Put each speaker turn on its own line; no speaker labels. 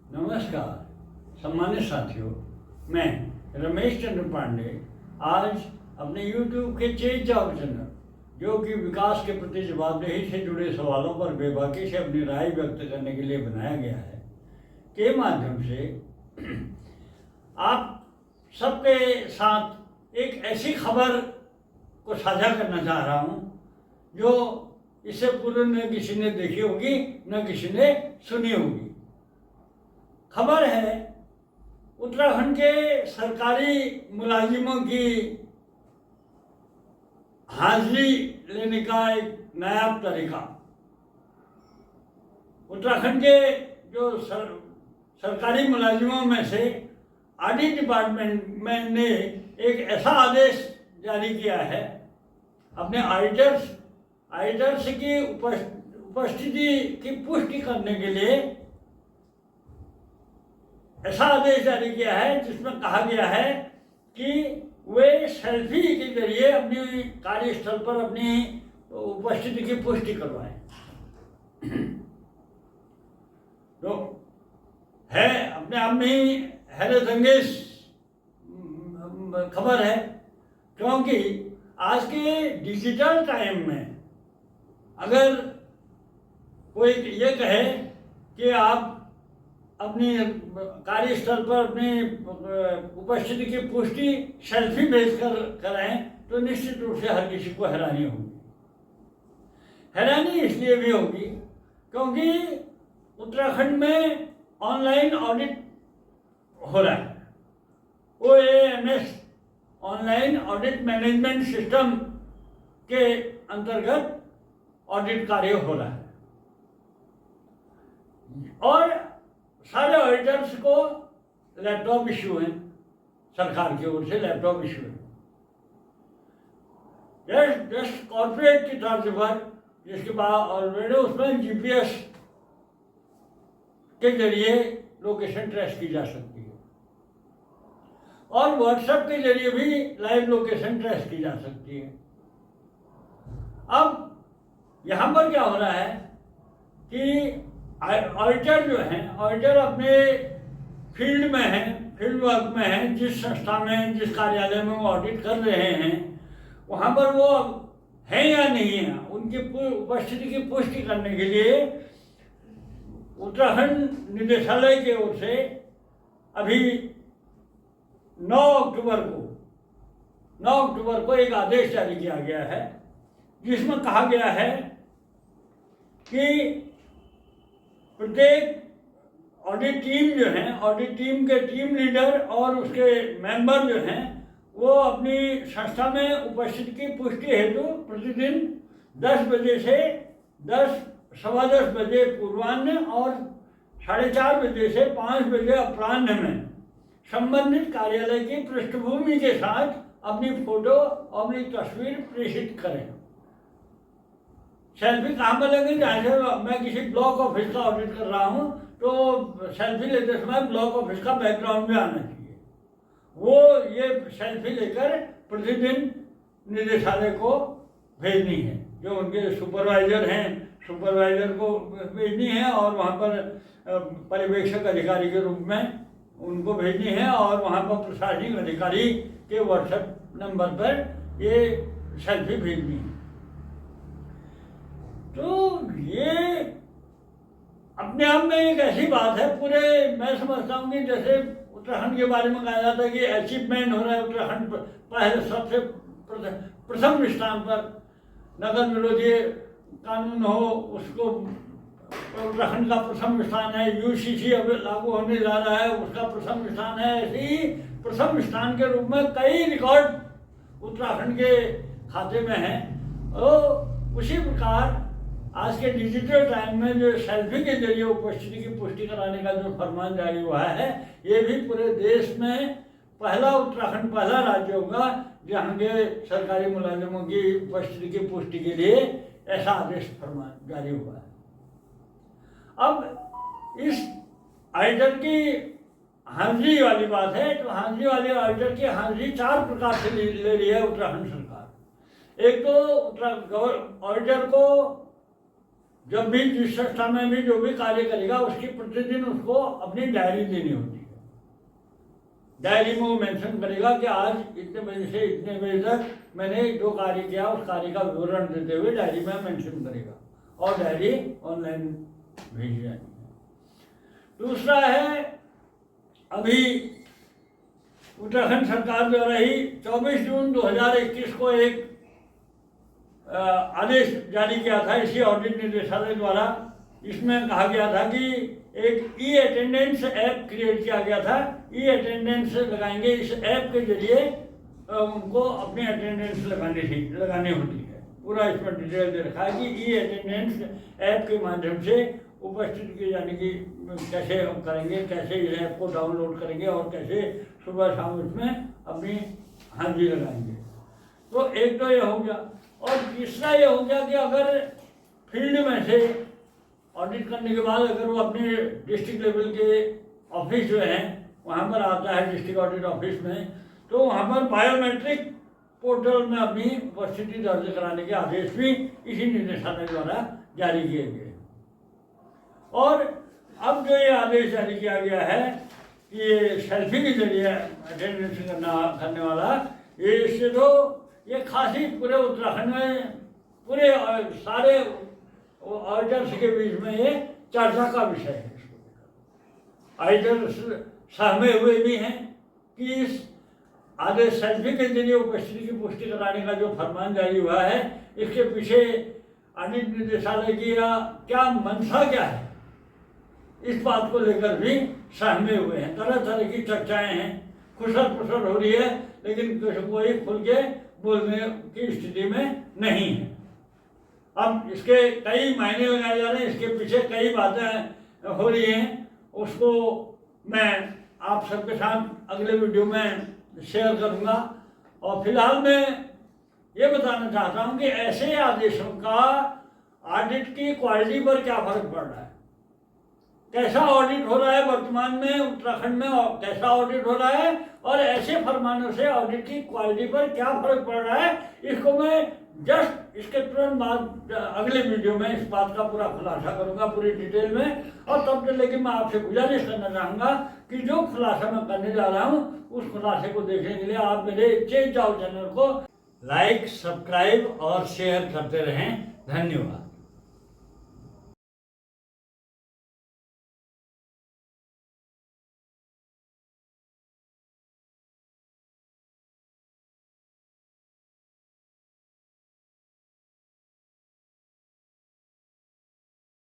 नमस्कार सम्मानित साथियों, मैं रमेश चंद्र पांडे आज अपने YouTube के चेंज जॉब चैनल, जो कि विकास के प्रति जवाबदेही से जुड़े सवालों पर बेबाकी से अपनी राय व्यक्त करने के लिए बनाया गया है, के माध्यम से आप सबके साथ एक ऐसी खबर को साझा करना चाह रहा हूँ जो इससे पूर्व न किसी ने देखी होगी न किसी ने सुनी होगी। खबर है उत्तराखंड के सरकारी मुलाजिमों की हाजिरी लेने का एक नया तरीका। उत्तराखंड के जो सरकारी मुलाजिमों में से ऑडिट डिपार्टमेंट में ने एक ऐसा आदेश जारी किया है अपने ऑडिटर्स की उपस्थिति की पुष्टि करने के लिए। ऐसा आदेश जारी किया है जिसमें कहा गया है कि वे सेल्फी के जरिए अपनी कार्यस्थल पर अपनी उपस्थिति की पुष्टि करवाएं। तो है अपने आप में ही हैरत अंगेज खबर है, क्योंकि आज के डिजिटल टाइम में अगर कोई ये कहे कि आप अपनी कार्यस्थल पर अपनी उपस्थिति की पुष्टि सेल्फी भेजकर कराएं तो निश्चित रूप से हर किसी को हैरानी होगी। हैरानी इसलिए भी होगी क्योंकि उत्तराखंड में ऑनलाइन ऑडिट हो रहा है। OAMS online audit management system के अंतर्गत ऑडिट कार्य हो रहा है और सारे ऑडिटर्स को लैपटॉप इश्यू है, सरकार की ओर से लैपटॉप इश्यू है। जस्ट कॉर्पोरेट की तर्ज पर, जिसके बाद ऑलरेडी उसमें GPS के जरिए लोकेशन ट्रेस की जा सकती है और व्हाट्सएप के जरिए भी लाइव लोकेशन ट्रेस की जा सकती है। अब यहाँ पर क्या हो रहा है कि ऑडिटर जो हैं, ऑडिटर अपने फील्ड में हैं, फील्ड वर्क में हैं, जिस संस्था में जिस कार्यालय में वो ऑडिट कर रहे हैं वहाँ पर वो हैं या नहीं है, उनकी उपस्थिति की पुष्टि करने के लिए उत्तराखंड निदेशालय की ओर से अभी 9 अक्टूबर को एक आदेश जारी किया गया है जिसमें कहा गया है कि प्रत्येक ऑडिट टीम जो है, ऑडिट टीम के टीम लीडर और उसके मेंबर जो हैं वो अपनी संस्था में उपस्थिति की पुष्टि हेतु प्रतिदिन 10 बजे से 10, सवा 10 बजे पूर्वाह्न और 4:30 बजे से 5 बजे अपराह्न में संबंधित कार्यालय की पृष्ठभूमि के साथ अपनी फोटो और अपनी तस्वीर प्रेषित करें। सेल्फी कहाँ पर लेंगे? जहाँ से मैं किसी ब्लॉक ऑफिस का ऑडिट कर रहा हूँ तो सेल्फी लेते समय ब्लॉक ऑफिस का बैकग्राउंड में आना चाहिए। वो ये सेल्फी लेकर प्रतिदिन निदेशालय को भेजनी है, जो उनके सुपरवाइजर हैं सुपरवाइजर को भेजनी है और वहाँ पर पर्यवेक्षक अधिकारी के रूप में उनको भेजनी है और वहाँ पर प्रशासनिक अधिकारी के व्हाट्सएप नंबर पर ये सेल्फी भेजनी है। तो ये अपने आप में एक ऐसी बात है, पूरे मैं समझता हूँ कि जैसे उत्तराखंड के बारे में कहा जाता है कि अचीवमेंट हो रहा है, उत्तराखंड पहले सबसे प्रथम स्थान पर नगर विरोधी कानून हो उसको उत्तराखंड का प्रथम स्थान है, UCC अब लागू होने जा रहा है उसका प्रथम स्थान है। ऐसे ही प्रथम स्थान के रूप में कई रिकॉर्ड उत्तराखंड के खाते में हैं। और उसी प्रकार आज के डिजिटल टाइम में जो सेल्फी के जरिए उपस्थिति की पुष्टि कराने का जो फरमान जारी हुआ है, ये भी पूरे देश में उत्तराखंड पहला राज्य होगा जहाँ के सरकारी मुलाजिमों की उपस्थिति की पुष्टि के लिए ऐसा आदेश फरमान जारी हुआ है। अब इस ऑडिटर की हाजिरी वाली बात है, तो हाजिरी वाले ऑडिटर की हाजिरी 4 प्रकार से ले रही है उत्तराखंड सरकार। एक तो ऑडिटर को जब भी जिस संस्था में भी जो भी कार्य करेगा उसकी प्रतिदिन उसको अपनी डायरी देनी होती है। डायरी में वो मेंशन करेगा कि आज इतने बजे से इतने बजे तक मैंने जो कार्य किया उस कार्य का विवरण देते हुए डायरी में मेंशन करेगा और डायरी ऑनलाइन भेजी जाती है। दूसरा है, अभी उत्तराखंड सरकार द्वारा ही 24 जून 2021 को एक आदेश जारी किया था इसी ऑडिट निदेशालय द्वारा। इसमें कहा गया था कि एक ई अटेंडेंस ऐप क्रिएट किया गया था। ई अटेंडेंस लगाएंगे, इस ऐप के जरिए उनको अपनी अटेंडेंस लगानी होती है। पूरा इसमें डिटेल दे रखा है कि ई अटेंडेंस ऐप के माध्यम से उपस्थित की जाने की कैसे हम करेंगे, कैसे इस ऐप को डाउनलोड करेंगे और कैसे सुबह शाम उसमें अपनी हाजिरी लगाएंगे। तो एक तो ये हो गया। और तीसरा ये हो गया कि अगर फील्ड में से ऑडिट करने के बाद अगर वो अपने डिस्ट्रिक्ट लेवल के ऑफिस जो हैं वहाँ पर आता है, डिस्ट्रिक्ट ऑडिट ऑफिस में, तो वहाँ पर बायोमेट्रिक पोर्टल में अपनी उपस्थिति दर्ज कराने के आदेश भी इसी निदेशालय द्वारा जारी किए गए। और अब जो ये आदेश जारी किया गया है कि ये सेल्फी के जरिए अटेंडेंस करने वाला, ये इससे तो ये खासी पूरे उत्तराखंड में पूरे सारे ऑडिटर्स के बीच में ये चर्चा का विषय है। ऑडिटर्स सहमे हुए भी हैं कि इस आदेश सेल्फी के जरिए उपस्थिति की पुष्टि कराने का जो फरमान जारी हुआ है, इसके पीछे ऑडिट निदेशालय की क्या मंशा क्या है, इस बात को लेकर भी सहमे हुए हैं। तरह तरह की चर्चाएं हैं, खुसर पुसर हो रही है, लेकिन कोई खुल के बोलने की स्थिति में नहीं है। अब इसके कई मायने लगाए जा रहे हैं, इसके पीछे कई बातें हो रही हैं, उसको मैं आप सबके साथ अगले वीडियो में शेयर करूंगा। और फिलहाल मैं ये बताना चाहता हूं कि ऐसे आदेशों का ऑडिट की क्वालिटी पर क्या फर्क पड़ रहा है, कैसा ऑडिट हो रहा है वर्तमान में उत्तराखंड में, और कैसा ऑडिट हो रहा है, और ऐसे फरमानों से ऑडिट की क्वालिटी पर क्या फर्क पड़ रहा है, इसको मैं जस्ट इसके तुरंत बाद अगले वीडियो में इस बात का पूरा खुलासा करूंगा पूरी डिटेल में। और तब तक लेकिन मैं आपसे गुजारिश करना चाहूँगा कि जो खुलासा मैं करने जा रहा हूँ उस खुलासे को देखने के लिए आप मेरे चेंज आउट चैनल को लाइक, सब्सक्राइब और शेयर करते रहें। धन्यवाद।